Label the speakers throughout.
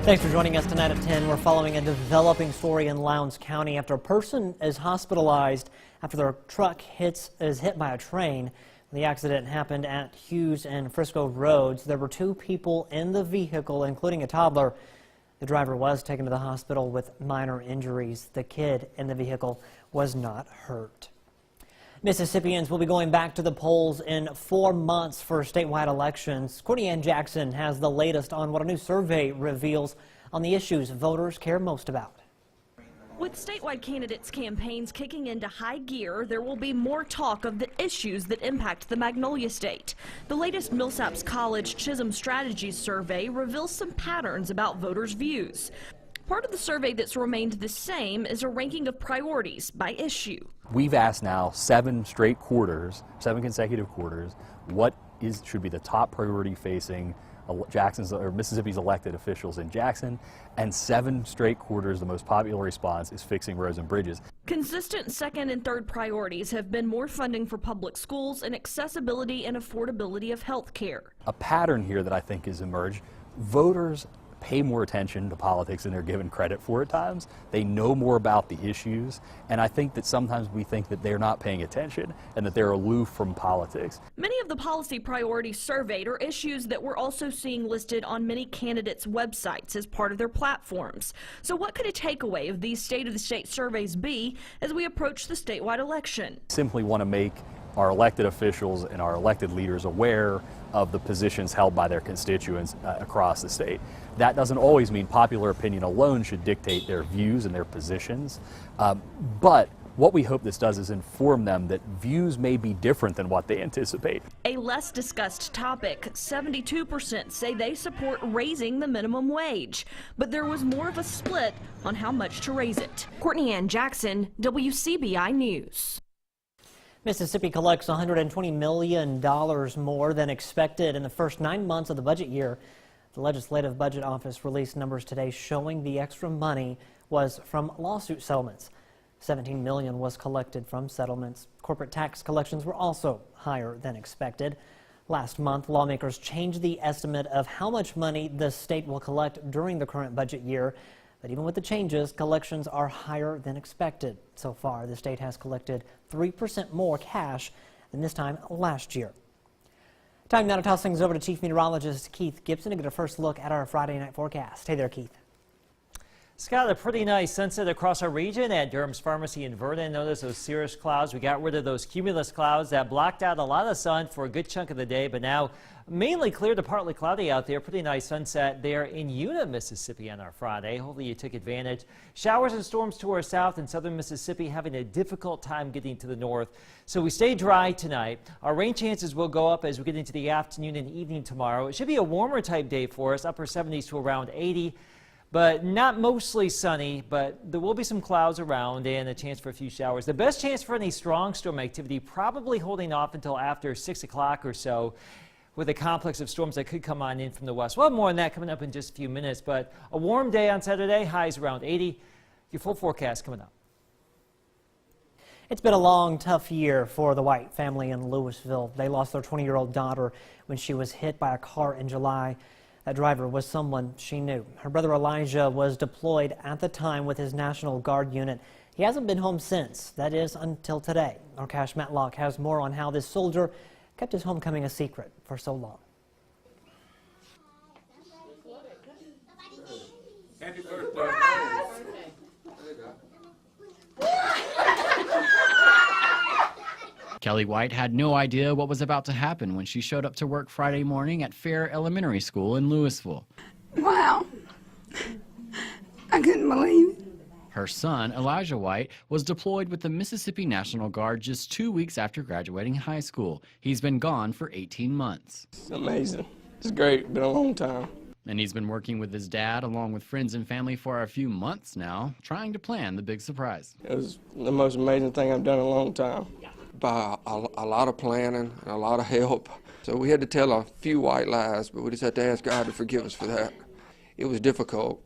Speaker 1: Thanks for joining us tonight at 10. We're following a developing story in Lowndes County after a person is hospitalized after their truck is hit by a train. The accident happened at Hughes and Frisco Roads. There were 2 people in the vehicle, including a toddler. The driver was taken to the hospital with minor injuries. The kid in the vehicle was not hurt. Mississippians will be going back to the polls in 4 months for statewide elections. Courtney Ann Jackson has the latest on what a new survey reveals on the issues voters care most about.
Speaker 2: With statewide candidates' campaigns kicking into high gear, there will be more talk of the issues that impact the Magnolia State. The latest Millsaps College Chisholm Strategies survey reveals some patterns about voters' views. Part of the survey that's remained the same is a ranking of priorities by issue.
Speaker 3: We've asked now 7 consecutive quarters, what should be the top priority facing Mississippi's elected officials in Jackson, and 7 straight quarters the most popular response is fixing roads and bridges.
Speaker 2: Consistent second and third priorities have been more funding for public schools and accessibility and affordability of health care.
Speaker 3: A pattern here that I think has emerged: voters pay more attention to politics than they're given credit for at times. They know more about the issues, and I think that sometimes we think that they're not paying attention and that they're aloof from politics.
Speaker 2: Many of the policy priorities surveyed are issues that we're also seeing listed on many candidates' websites as part of their platforms. So what could a takeaway of these State of the State surveys be as we approach the statewide election?
Speaker 3: Simply want to make our elected officials and our elected leaders aware of the positions held by their constituents across the state. That doesn't always mean popular opinion alone should dictate their views and their positions, but what we hope this does is inform them that views may be different than what they anticipate.
Speaker 2: A less discussed topic: 72% say they support raising the minimum wage, but there was more of a split on how much to raise it. Courtney Ann Jackson, WCBI News.
Speaker 1: Mississippi collects $120 million more than expected in the first 9 months of the budget year. The Legislative Budget Office released numbers today showing the extra money was from lawsuit settlements. $17 million was collected from settlements. Corporate tax collections were also higher than expected. Last month, lawmakers changed the estimate of how much money the state will collect during the current budget year. But even with the changes, collections are higher than expected. So far, the state has collected 3% more cash than this time last year. Time now to toss things over to Chief Meteorologist Keith Gibson to get a first look at our Friday night forecast. Hey there, Keith.
Speaker 4: Scott, a pretty nice sunset across our region at Durham's Pharmacy in Vernon. Notice those cirrus clouds. We got rid of those cumulus clouds that blocked out a lot of sun for a good chunk of the day, but now mainly clear to partly cloudy out there. Pretty nice sunset there in Una, Mississippi on our Friday. Hopefully you took advantage. Showers and storms to our south and southern Mississippi, having a difficult time getting to the north. So we stay dry tonight. Our rain chances will go up as we get into the afternoon and evening tomorrow. It should be a warmer type day for us, upper 70s to around 80. But not mostly sunny, but there will be some clouds around and a chance for a few showers. The best chance for any strong storm activity probably holding off until after 6 o'clock or so, with a complex of storms that could come on in from the west. We'll have more on that coming up in just a few minutes, but a warm day on Saturday, highs around 80. Your full forecast coming up.
Speaker 1: It's been a long, tough year for the White family in Louisville. They lost their 20-year-old daughter when she was hit by a car in July. That driver was someone she knew. Her brother Elijah was deployed at the time with his National Guard unit. He hasn't been home since, that is until today. Our Cash Matlock has more on how this soldier kept his homecoming a secret for so long.
Speaker 5: Happy birthday.
Speaker 6: Kelly White had no idea what was about to happen when she showed up to work Friday morning at Fair Elementary School in Louisville.
Speaker 7: Wow. I couldn't believe it.
Speaker 6: Her son, Elijah White, was deployed with the Mississippi National Guard just 2 weeks after graduating high school. He's been gone for 18 months.
Speaker 5: It's amazing. It's great. Been a long time.
Speaker 6: And he's been working with his dad, along with friends and family, for a few months now, trying to plan the big surprise.
Speaker 5: It was the most amazing thing I've done in a long time. By a lot of planning and a lot of help. So we had to tell a few white lies, but we just had to ask God to forgive us for that. It was difficult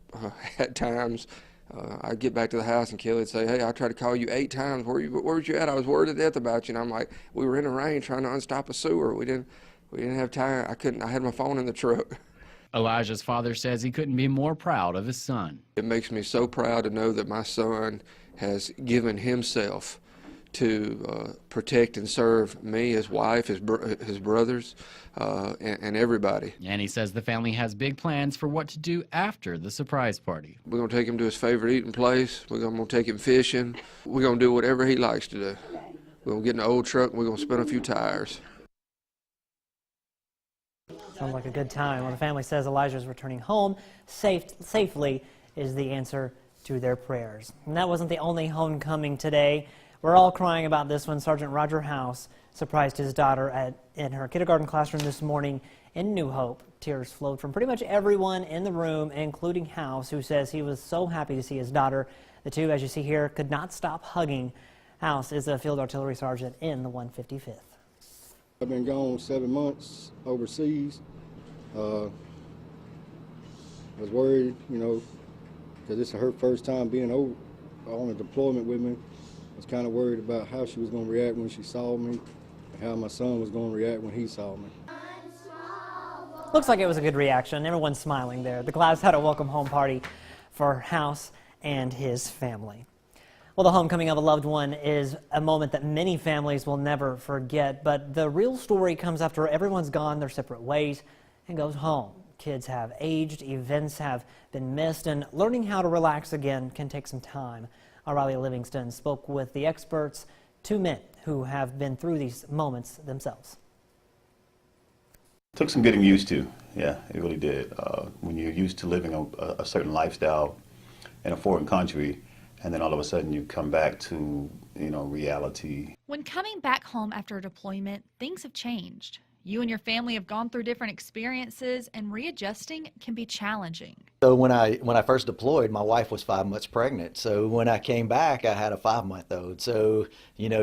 Speaker 5: at times. I'd get back to the house and Kelly would say, hey, I tried to call you 8 times. Where was you at? I was worried to death about you. And I'm like, we were in the rain trying to unstop a sewer. We didn't have time. I had my phone in the truck.
Speaker 6: Elijah's father says he couldn't be more proud of his son.
Speaker 5: It makes me so proud to know that my son has given himself to protect and serve me, his wife, his brothers, and everybody.
Speaker 6: And he says the family has big plans for what to do after the surprise party.
Speaker 5: We're going to take him to his favorite eating place. We're going to take him fishing. We're going to do whatever he likes to do. We're going to get in the old truck and we're going to spin a few tires.
Speaker 1: Sounds like a good time. Well, the family says Elijah's returning home safely is the answer to their prayers. And that wasn't the only homecoming today. We're all crying about this one. Sergeant Roger House surprised his daughter in her kindergarten classroom this morning in New Hope. Tears flowed from pretty much everyone in the room, including House, who says he was so happy to see his daughter. The two, as you see here, could not stop hugging. House is a field artillery sergeant in the 155th.
Speaker 8: I've been gone 7 months overseas. I was worried, because this is her first time being on a deployment with me. I was kind of worried about how she was going to react when she saw me, and how my son was going to react when he saw me.
Speaker 1: Looks like it was a good reaction. Everyone's smiling there. The class had a welcome home party for House and his family. Well, the homecoming of a loved one is a moment that many families will never forget, but the real story comes after everyone's gone their separate ways and goes home. Kids have aged, events have been missed, and learning how to relax again can take some time. O'Reilly Livingston spoke with the experts, two men who have been through these moments themselves.
Speaker 9: Took some getting used to, yeah, it really did. When you're used to living a certain lifestyle in a foreign country, and then all of a sudden you come back to, reality.
Speaker 10: When coming back home after a deployment, things have changed. You and your family have gone through different experiences, and readjusting can be challenging.
Speaker 11: So when I first deployed, my wife was 5 months pregnant. So when I came back, I had a 5-month-old. So,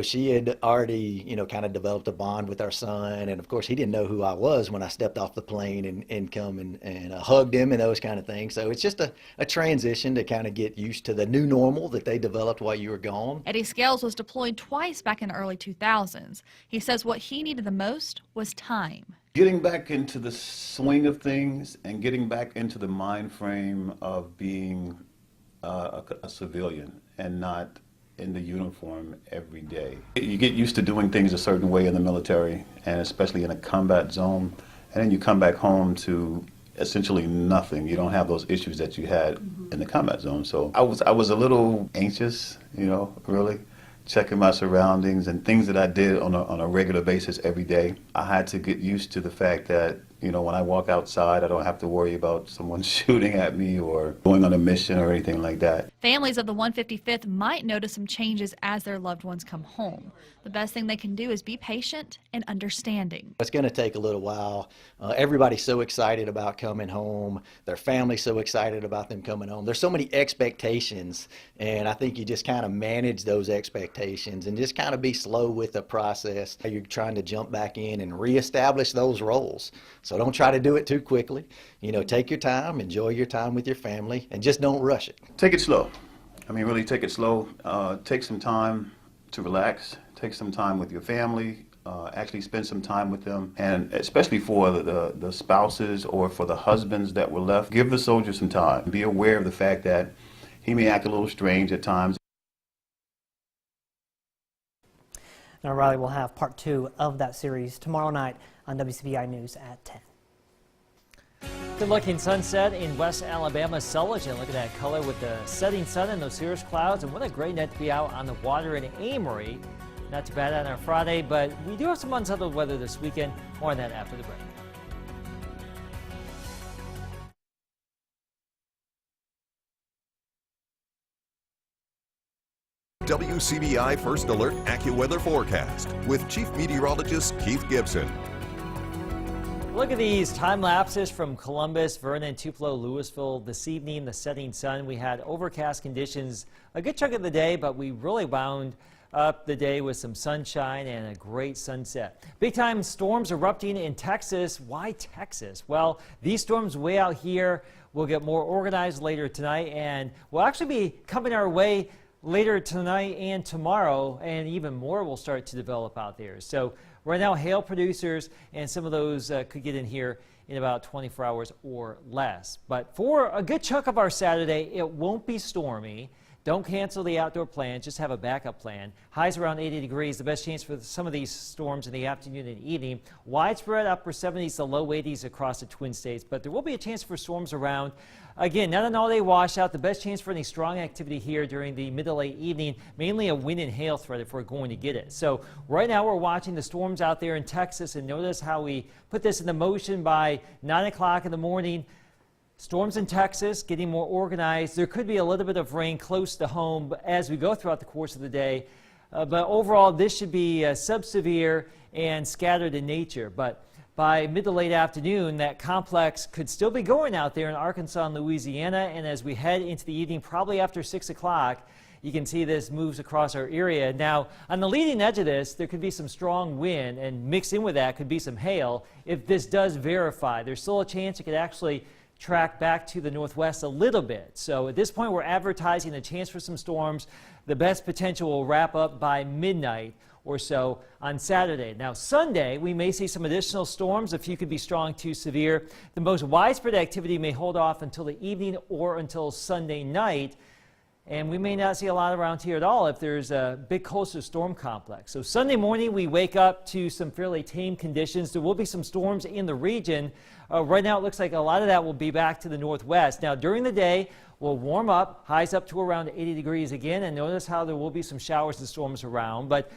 Speaker 11: she had already, kind of developed a bond with our son. And of course, he didn't know who I was when I stepped off the plane and come and hugged him and those kind of things. So it's just a transition to kind of get used to the new normal that they developed while you were gone.
Speaker 10: Eddie Scales was deployed twice back in the early 2000s. He says what he needed the most was time.
Speaker 9: Getting back into the swing of things and getting back into the mind frame of being a civilian and not in the uniform every day. You get used to doing things a certain way in the military, and especially in a combat zone, and then you come back home to essentially nothing. You don't have those issues that you had in the combat zone. So I was a little anxious, really. Checking my surroundings and things that I did on a regular basis every day. I had to get used to the fact that, when I walk outside, I don't have to worry about someone shooting at me or going on a mission or anything like that.
Speaker 10: Families of the 155th might notice some changes as their loved ones come home. The best thing they can do is be patient and understanding.
Speaker 11: It's going to take a little while. Everybody's so excited about coming home. Their family's so excited about them coming home. There's so many expectations, and I think you just kind of manage those expectations and just kind of be slow with the process. You're trying to jump back in and reestablish those roles. So don't try to do it too quickly. Take your time, enjoy your time with your family, and just don't rush it.
Speaker 9: Take it slow. Really take it slow. Take some time to relax. Take some time with your family. Actually spend some time with them. And especially for the spouses or for the husbands that were left, give the soldier some time. Be aware of the fact that he may act a little strange at times.
Speaker 1: Now, O'Reilly will have part 2 of that series tomorrow night on WCBI News at 10.
Speaker 4: Good-looking sunset in West Alabama's Sullivan. Look at that color with the setting sun and those cirrus clouds. And what a great night to be out on the water in Amory. Not too bad on our Friday, but we do have some unsettled weather this weekend. More on that after the break.
Speaker 12: WCBI First Alert AccuWeather Forecast with Chief Meteorologist Keith Gibson.
Speaker 4: Look at these time lapses from Columbus, Vernon, Tupelo, Louisville. This evening, the setting sun. We had overcast conditions a good chunk of the day, but we really wound up the day with some sunshine and a great sunset. Big time storms erupting in Texas. Why Texas? Well, these storms way out here will get more organized later tonight and will actually be coming our way later tonight and tomorrow, and even more will start to develop out there. So right now, hail producers and some of those could get in here in about 24 hours or less. But for a good chunk of our Saturday, it won't be stormy. Don't cancel the outdoor plans, just have a backup plan. Highs around 80 degrees, the best chance for some of these storms in the afternoon and evening. Widespread upper 70s to low 80s across the Twin States, but there will be a chance for storms around. Again, not an all-day washout. The best chance for any strong activity here during the mid to late evening, mainly a wind and hail threat if we're going to get it. So right now we're watching the storms out there in Texas, and notice how we put this into motion by 9 o'clock in the morning. Storms in Texas getting more organized. There could be a little bit of rain close to home as we go throughout the course of the day. But overall, this should be subsevere and scattered in nature. But by mid to late afternoon, that complex could still be going out there in Arkansas and Louisiana. And as we head into the evening, probably after 6 o'clock, you can see this moves across our area. Now, on the leading edge of this, there could be some strong wind, and mixed in with that could be some hail. If this does verify, there's still a chance it could actually track back to the northwest a little bit. So at this point, we're advertising a chance for some storms. The best potential will wrap up by midnight or so on Saturday. Now, Sunday, we may see some additional storms. A few could be strong to severe. The most widespread activity may hold off until the evening or until Sunday night. And we may not see a lot around here at all if there's a big coastal storm complex. So Sunday morning, we wake up to some fairly tame conditions. There will be some storms in the region. Right now, it looks like a lot of that will be back to the northwest. Now, during the day, we'll warm up, highs up to around 80 degrees again, and notice how there will be some showers and storms around. But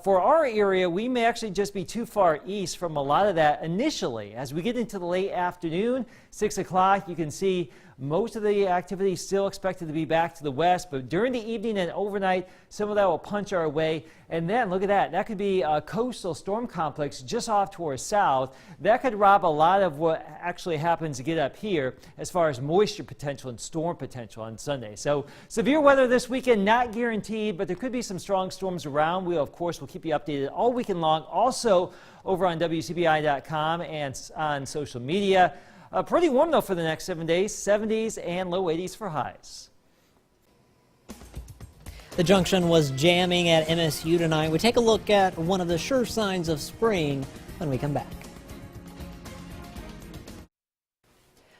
Speaker 4: for our area, we may actually just be too far east from a lot of that initially. As we get into the late afternoon, 6 o'clock, you can see most of the activity still expected to be back to the west, but during the evening and overnight, some of that will punch our way. And then look at that. That could be a coastal storm complex just off to our south. That could rob a lot of what actually happens to get up here as far as moisture potential and storm potential on Sunday. So severe weather this weekend, not guaranteed, but there could be some strong storms around. We, of course, will keep you updated all weekend long. Also over on WCBI.com and on social media. Pretty warm, though, for the next 7 days, 70s and low 80s for highs.
Speaker 1: The junction was jamming at MSU tonight. We take a look at one of the sure signs of spring when we come back.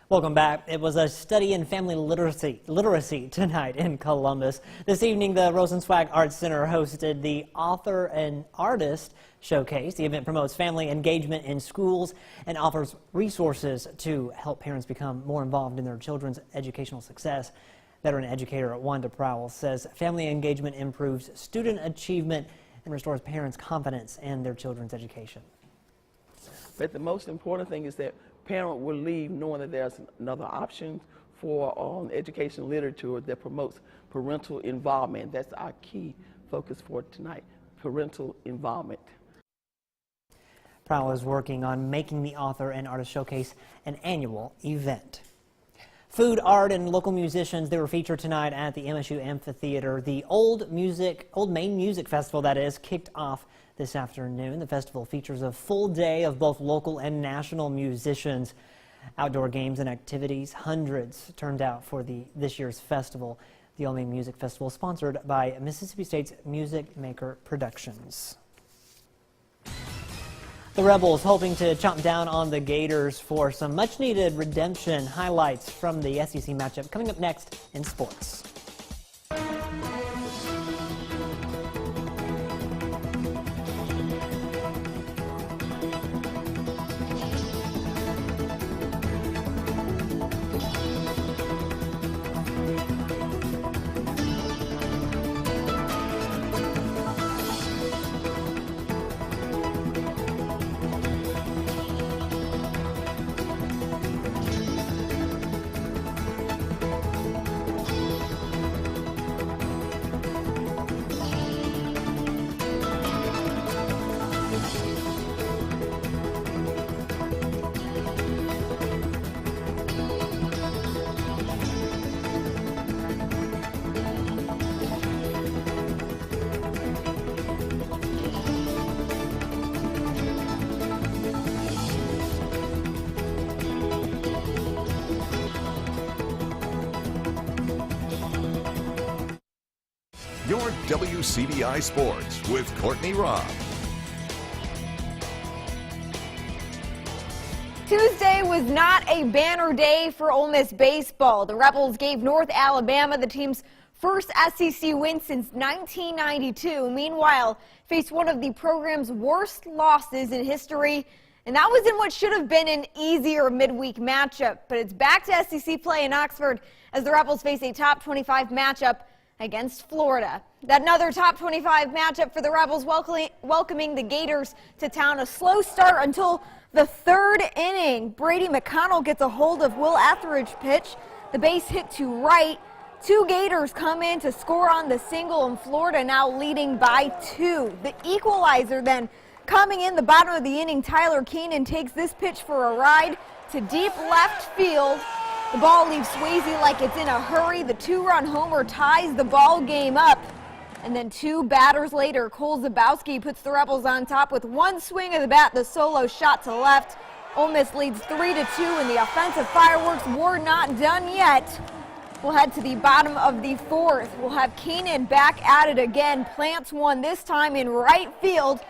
Speaker 1: Welcome back. It was a study in family literacy tonight in Columbus. This evening, the Rosenzweig Arts Center hosted the Author and Artist Showcase. The event promotes family engagement in schools and offers resources to help parents become more involved in their children's educational success. Veteran educator Wanda Prowell says family engagement improves student achievement and restores parents' confidence in their children's education.
Speaker 13: But the most important thing is that parent will leave knowing that there's another option for educational literature that promotes parental involvement. That's our key focus for tonight, parental involvement.
Speaker 1: Prowell is working on making the Author and Artist Showcase an annual event. Food, art, and local musicians, they were featured tonight at the MSU Amphitheater. The Old Main Music Festival, that is, kicked off this afternoon. The festival features a full day of both local and national musicians, outdoor games and activities. Hundreds turned out for this year's festival. The Old Main Music Festival sponsored by Mississippi State's Music Maker Productions. The Rebels hoping to chomp down on the Gators for some much-needed redemption. Highlights from the SEC matchup coming up next in sports.
Speaker 12: Your WCBI Sports with Courtney Robb.
Speaker 14: Tuesday was not a banner day for Ole Miss baseball. The Rebels gave North Alabama the team's first SEC win since 1992. Meanwhile, faced one of the program's worst losses in history, and that was in what should have been an easier midweek matchup. But it's back to SEC play in Oxford as the Rebels face a top 25 matchup against Florida. That another top 25 matchup for the Rebels, welcoming the Gators to town. A slow start until the third inning. Brady McConnell gets a hold of Will Etheridge's pitch. The base hit to right. Two Gators come in to score on the single, and Florida now leading by 2. The equalizer then coming in the bottom of the inning. Tyler Keenan takes this pitch for a ride to deep left field. The ball leaves Swayze like it's in a hurry. The 2-run homer ties the ball game up. And then 2 batters later, Cole Zabowski puts the Rebels on top with one swing of the bat, the solo shot to left. Ole Miss leads 3-2, and the offensive fireworks were not done yet. We'll head to the bottom of the 4th. We'll have Keenan back at it again. Plants one, this time in right field.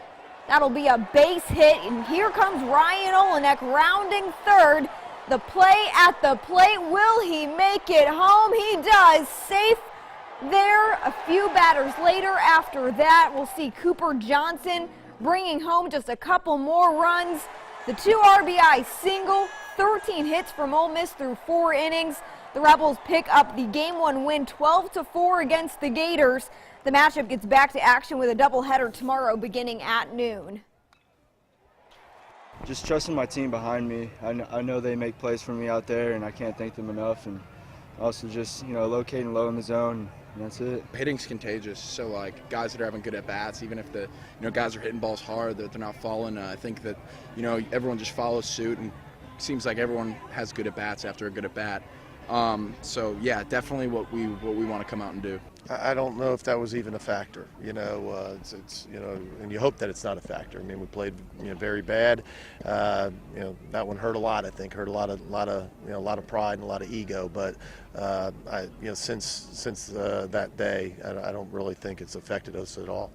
Speaker 14: That'll be a base hit, and here comes Ryan Olenek rounding third. The play at the plate, will he make it home? He does, safe there. A few batters later after that, we'll see Cooper Johnson bringing home just a couple more runs. The 2 RBI single, 13 hits from Ole Miss through 4 innings. The Rebels pick up the Game 1 win 12-4 against the Gators. The matchup gets back to action with a doubleheader tomorrow beginning at noon.
Speaker 15: Just trusting my team behind me. I know they make plays for me out there, and I can't thank them enough. And also just, locating low in the zone, and that's it.
Speaker 16: Hitting's contagious, so like guys that are having good at-bats, even if the guys are hitting balls hard, that they're not falling, I think that, everyone just follows suit, and it seems like everyone has good at-bats after a good at-bat. So yeah, definitely what we want to come out and do.
Speaker 17: I don't know if that was even a factor, it's and you hope that it's not a factor. I mean, we played, very bad. That one hurt a lot. I think hurt a lot of pride and a lot of ego. But since that day, I don't really think it's affected us at all.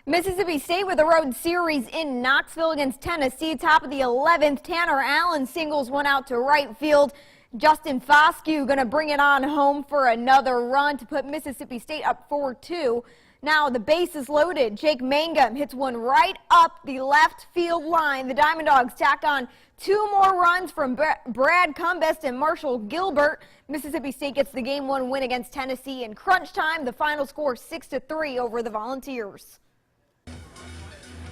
Speaker 14: Mississippi State with a road series in Knoxville against Tennessee. Top of the 11th, Tanner Allen singles one out to right field. Justin Foscue going to bring it on home for another run to put Mississippi State up 4-2. Now the base is loaded. Jake Mangum hits one right up the left field line. The Diamond Dogs tack on 2 more runs from Brad Cumbest and Marshall Gilbert. Mississippi State gets the Game 1 win against Tennessee in crunch time. The final score 6-3 over the Volunteers.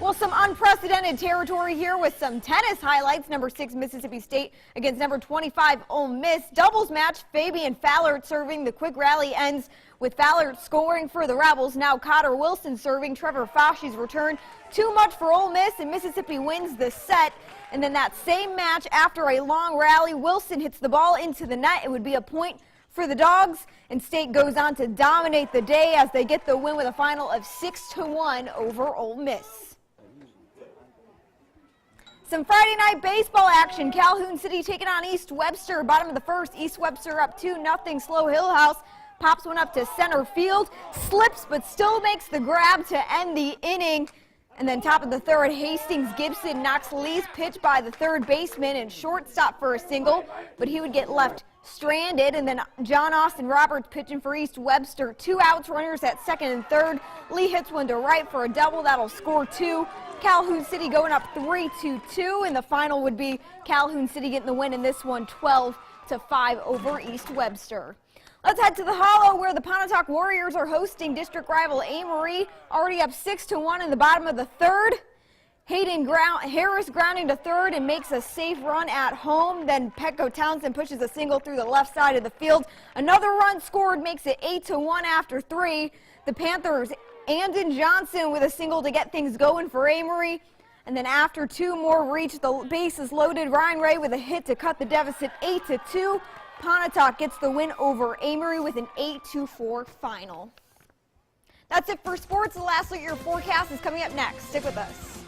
Speaker 14: Well, some unprecedented territory here with some tennis highlights. Number 6 Mississippi State against number 25 Ole Miss. Doubles match, Fabian Fallert serving. The quick rally ends with Fallert scoring for the Rebels. Now Cotter Wilson serving. Trevor Fauci's return. Too much for Ole Miss, and Mississippi wins the set. And then that same match, after a long rally, Wilson hits the ball into the net. It would be a point for the Dogs, and State goes on to dominate the day as they get the win with a final of 6-1 over Ole Miss. Some Friday night baseball action. Calhoun City taking on East Webster. Bottom of the 1st, East Webster up 2-0. Slow Hillhouse pops one up to center field. Slips but still makes the grab to end the inning. And then top of the 3rd, Hastings Gibson knocks Lee's pitch by the 3rd baseman and shortstop for a single, but he would get left stranded. And then John Austin Roberts pitching for East Webster. 2 outs, runners at 2nd and 3rd. Lee hits one to right for a double. That'll score 2. Calhoun City going up 3-2, and the final would be Calhoun City getting the win in this one 12-5 over East Webster. Let's head to the Hollow where the Pontotoc Warriors are hosting district rival Amory, already up 6-1 in the bottom of the 3rd. Harris grounding to 3rd and makes a safe run at home. Then Petco Townsend pushes a single through the left side of the field. Another run scored makes it 8-1 after 3. The Panthers, Andon Johnson with a single to get things going for Amory. And then after 2 more reach, the bases loaded. Ryan Ray with a hit to cut the deficit 8-2. Pontotoc gets the win over Amory with an 8-4 final. That's it for sports. The last look at your forecast is coming up next. Stick with us.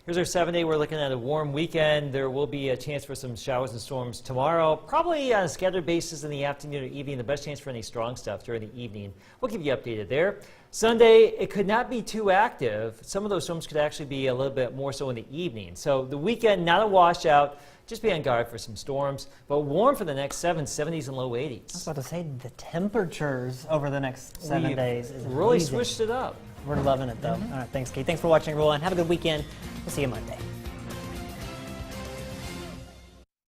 Speaker 4: Here's our 7-day. We're looking at a warm weekend. There will be a chance for some showers and storms tomorrow, probably on a scattered basis in the afternoon or evening. The best chance for any strong stuff during the evening. We'll keep you updated there. Sunday, it could not be too active. Some of those storms could actually be a little bit more so in the evening. So the weekend, not a washout. Just be on guard for some storms, but warm for the next 7, 70s and low 80s.
Speaker 1: I was about to say the temperatures over the next 7 days is
Speaker 4: really
Speaker 1: amazing.
Speaker 4: switched it up.
Speaker 1: We're loving it though. All right, thanks, Kate. Thanks for watching, everyone. Have a good weekend. We'll see you Monday.